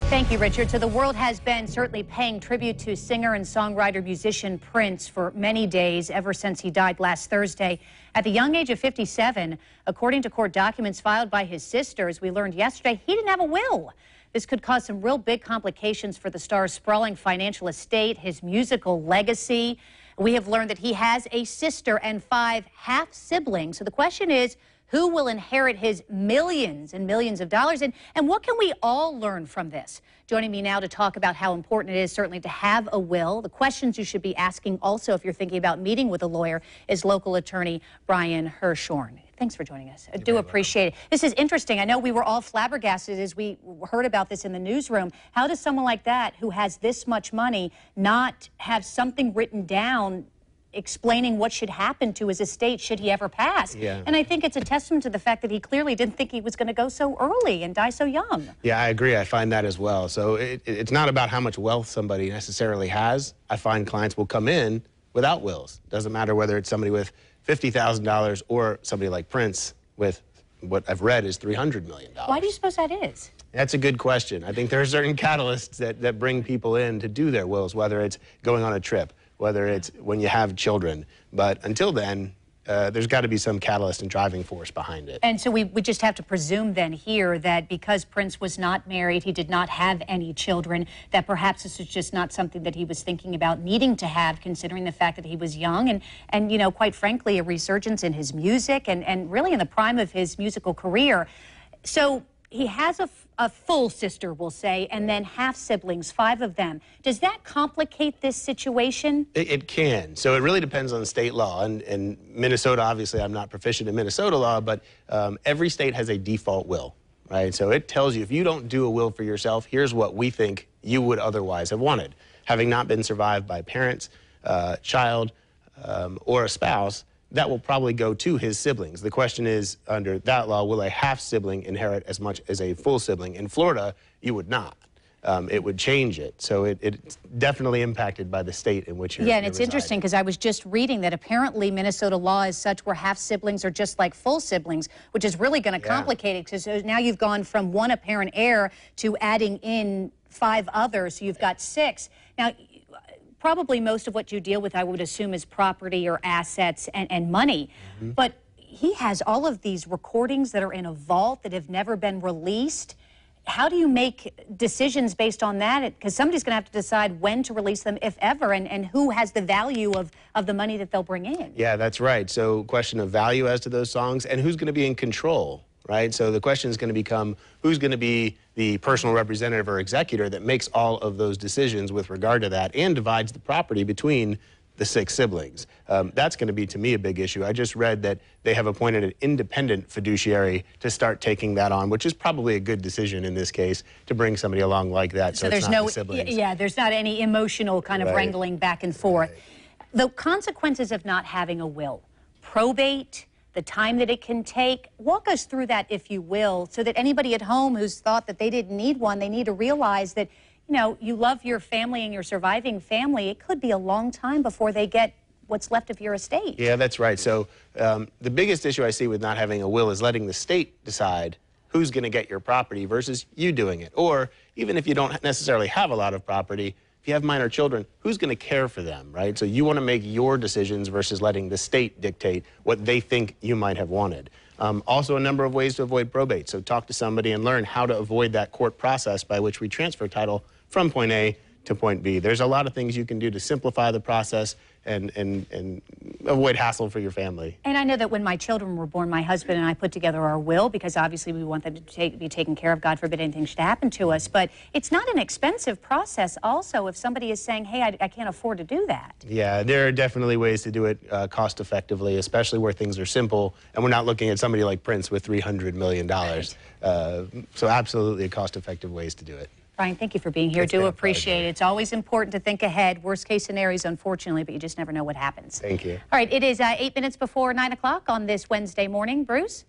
Thank you, Richard. So the world has been certainly paying tribute to singer and songwriter musician Prince for many days, ever since he died last Thursday at the young age of 57. According to court documents filed by his sisters, we learned yesterday he didn't have a will. This could cause some real big complications for the star's sprawling financial estate, his musical legacy. We have learned that he has a sister and 5 half-siblings. So the question is, who will inherit his millions and millions of dollars? And what can we all learn from this? Joining me now to talk about how important it is certainly to have a will, the questions you should be asking also if you're thinking about meeting with a lawyer, is local attorney Brian Hirshorn. Thanks for joining us. I do appreciate it. This is interesting. I know we were all flabbergasted as we heard about this in the newsroom. How does someone like that, who has this much money, not have something written down explaining what should happen to his estate should he ever pass? Yeah. And I think it's a testament to the fact that he clearly didn't think he was going to go so early and die so young. Yeah, I agree. I find that as well. So it's not about how much wealth somebody necessarily has. I find clients will come in without wills. Doesn't matter whether it's somebody with $50,000 or somebody like Prince with what I've read is $300 million. Why do you suppose that is? That's a good question. I think there are certain catalysts that bring people in to do their wills, whether it's going on a trip, whether it's when you have children. But until then, there's got to be some catalyst and driving force behind it. And so we just have to presume then here that because Prince was not married, he did not have any children, that perhaps this was just not something that he was thinking about needing to have, considering the fact that he was young and you know, quite frankly, a resurgence in his music and really in the prime of his musical career. So he has a full sister, we'll say, and then half-siblings, 5 of them. Does that complicate this situation? It can. So it really depends on state law. And Minnesota, obviously, I'm not proficient in Minnesota law, but every state has a default will, right? So it tells you if you don't do a will for yourself, here's what we think you would otherwise have wanted. Having not been survived by parents, child, or a spouse, that will probably go to his siblings. The question is, under that law, will a half-sibling inherit as much as a full sibling? In Florida, you would not. It would change it. So it's definitely impacted by the state in which you're Yeah, and it's interesting because I was just reading that apparently Minnesota law is such where half-siblings are just like full siblings, which is really going to complicate it because now you've gone from 1 apparent heir to adding in 5 others, so you've got 6. Now, probably most of what you deal with, I would assume, is property or assets and money. Mm-hmm. But he has all of these recordings that are in a vault that have never been released. How do you make decisions based on that? Because somebody's going to have to decide when to release them, if ever, and who has the value of the money that they'll bring in. Yeah, that's right. So question of value as to those songs and who's going to be in control, right? So the question is going to become who's going to be the personal representative or executor that makes all of those decisions with regard to that and divides the property between the 6 siblings. That's going to be, to me, a big issue. I just read that they have appointed an independent fiduciary to start taking that on, which is probably a good decision in this case to bring somebody along like that. So there's it's not the siblings. Yeah, there's not any emotional kind of wrangling back and forth. Right. The consequences of not having a will, probate, the time that it can take. Walk us through that, if you will, so that anybody at home who's thought that they didn't need one, they need to realize that, you know, you love your family and your surviving family. It could be a long time before they get what's left of your estate. Yeah, that's right. So the biggest issue I see with not having a will is letting the state decide who's going to get your property versus you doing it. Or even if you don't necessarily have a lot of property, if you have minor children, who's going to care for them, right? So you want to make your decisions versus letting the state dictate what they think you might have wanted. Also, a number of ways to avoid probate. So talk to somebody and learn how to avoid that court process by which we transfer title from point A to point B. There's a lot of things you can do to simplify the process and avoid hassle for your family. And I know that when my children were born, my husband and I put together our will because obviously we want them to be taken care of. God forbid anything should happen to us. But it's not an expensive process also if somebody is saying, hey, I can't afford to do that. Yeah, there are definitely ways to do it cost effectively, especially where things are simple and we're not looking at somebody like Prince with $300 million. Right. So absolutely cost effective ways to do it. Brian, thank you for being here. Do appreciate it. It's always important to think ahead. Worst case scenarios, unfortunately, but you just never know what happens. Thank you. All right, it is 8 minutes before 9 o'clock on this Wednesday morning. Bruce?